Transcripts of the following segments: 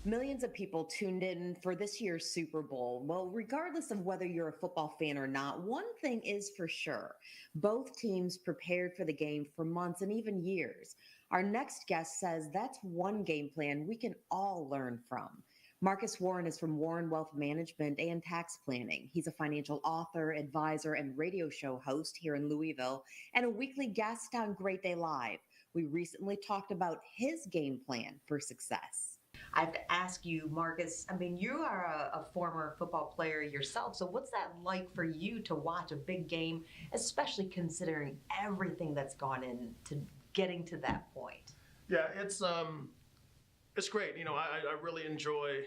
Millions of people tuned in for this year's Super Bowl. Well, regardless of whether you're a football fan or not, one thing is for sure. Both teams prepared for the game for months and even years. Our next guest says that's one game plan we can all learn from. Marcus Warren is from Warren Wealth Management and Tax Planning. He's a financial author, advisor, and radio show host here in Louisville, and a weekly guest on Great Day Live. We recently talked about his game plan for success. I have to ask you, Marcus, I mean, you are a former football player yourself. So what's that like for you to watch a big game, especially considering everything that's gone into getting to that point? Yeah, it's great. I really enjoy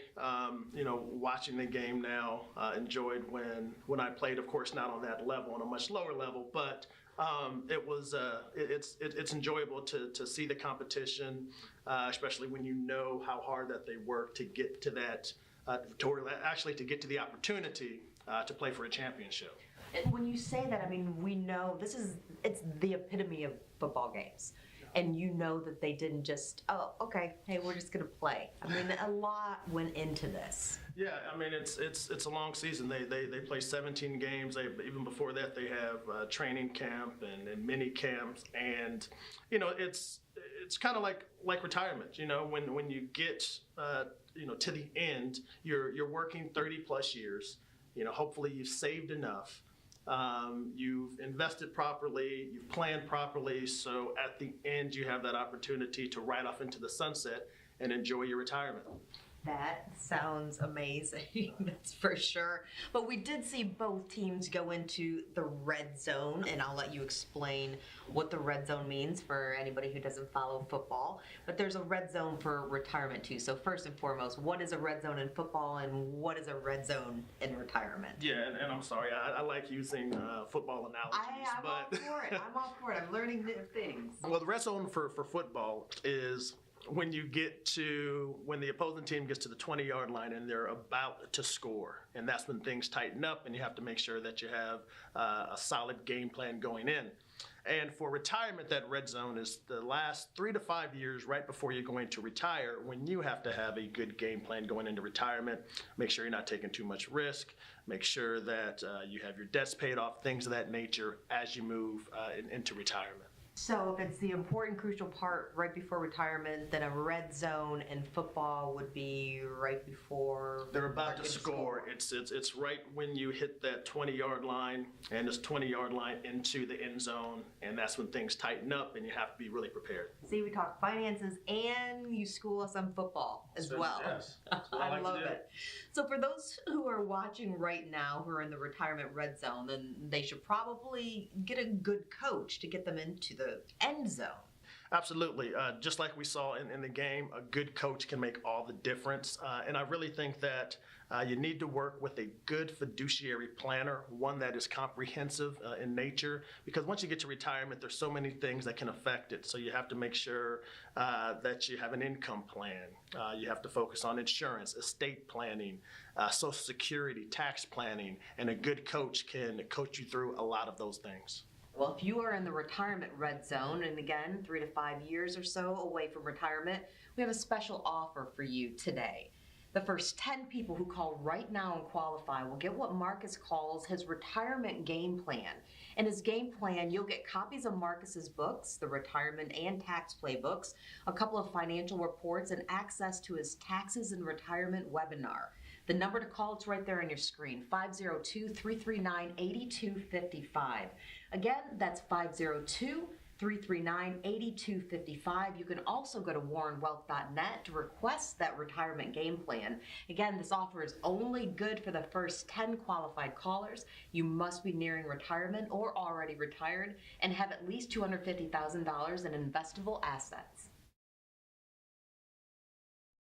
watching the game now. Enjoyed when I played, of course, not on that level, on a much lower level, but it's enjoyable to see the competition, especially when you know how hard that they work to get to that, to get to the opportunity to play for a championship. And when you say that, I mean, we know it's the epitome of football games. And you know that they didn't just, oh, okay, hey, we're just going to play. I mean, a lot went into this. Yeah, I mean, it's a long season. They play 17 games. Even before that, they have training camp and mini camps. And, it's kind of like retirement. When you get, to the end, you're working 30 plus years. Hopefully you've saved enough. You've invested properly, you've planned properly, so at the end you have that opportunity to ride off into the sunset and enjoy your retirement. That sounds amazing, that's for sure. But we did see both teams go into the red zone, and I'll let you explain what the red zone means for anybody who doesn't follow football. But there's a red zone for retirement too. So first and foremost, what is a red zone in football and what is a red zone in retirement? Yeah, and I'm sorry, I like using football analogies. I'm all for it. I'm learning new things. Well, the red zone for football is when the opposing team gets to the 20-yard line and they're about to score. And that's when things tighten up and you have to make sure that you have a solid game plan going in. And for retirement, that red zone is the last 3 to 5 years right before you're going to retire, when you have to have a good game plan going into retirement. Make sure you're not taking too much risk. Make sure that you have your debts paid off, things of that nature as you move into retirement. So if it's the important, crucial part right before retirement, then a red zone in football would be right before they're about to score. It's right when you hit that 20-yard line, and it's 20-yard line into the end zone, and that's when things tighten up, and you have to be really prepared. See, we talk finances, and you school us on football as well. Yes, I love it. So for those who are watching right now who are in the retirement red zone, then they should probably get a good coach to get them into the end zone. Absolutely. Just like we saw in the game, a good coach can make all the difference. And I really think that you need to work with a good fiduciary planner, one that is comprehensive in nature, because once you get to retirement, there's so many things that can affect it. So you have to make sure that you have an income plan. You have to focus on insurance, estate planning, Social Security, tax planning, and a good coach can coach you through a lot of those things. Well, if you are in the retirement red zone, and again, 3 to 5 years or so away from retirement, we have a special offer for you today. The first 10 people who call right now and qualify will get what Marcus calls his retirement game plan. In his game plan, you'll get copies of Marcus's books, the retirement and tax playbooks, a couple of financial reports, and access to his taxes and retirement webinar. The number to call, it's right there on your screen, 502-339-8255. Again, that's 502-339-8255. You can also go to warrenwealth.net to request that retirement game plan. Again, this offer is only good for the first 10 qualified callers. You must be nearing retirement or already retired and have at least $250,000 in investable assets.